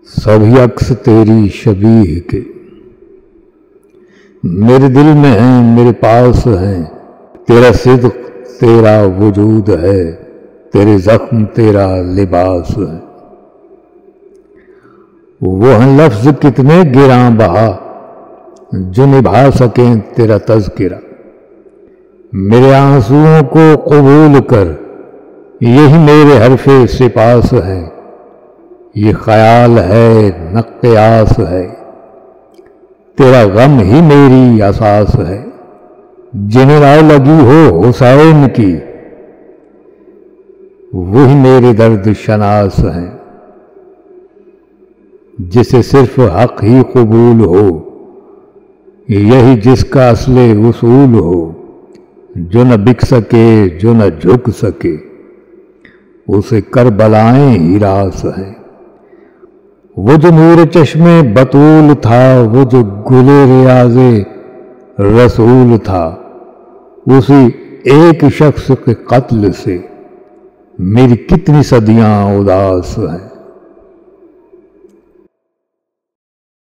سبھی عکس تیری شبیہ کے میرے دل میں ہیں، میرے پاس ہیں، تیرا صدق تیرا وجود ہے، تیرے زخم تیرا لباس ہے۔ وہ ہیں لفظ کتنے گراں بہا جو نبھا سکیں تیرا تذکرہ، میرے آنسوؤں کو قبول کر، یہی میرے حرف سپاس ہے۔ یہ خیال ہے نہ قیاس ہے، تیرا غم ہی میری اساس ہے۔ جنہیں رائے لگی ہو حسین کی، وہی میرے درد شناس ہیں۔ جسے صرف حق ہی قبول ہو، یہی جس کا اصل وصول ہو۔ جو نہ بک سکے جو نہ جھک سکے، اسے کربلائیں ہی راس ہیں۔ وہ جو نور چشم بطول تھا، وہ جو گل ریاض رسول تھا، اسی ایک شخص کے قتل سے میری کتنی صدیاں اداس ہیں۔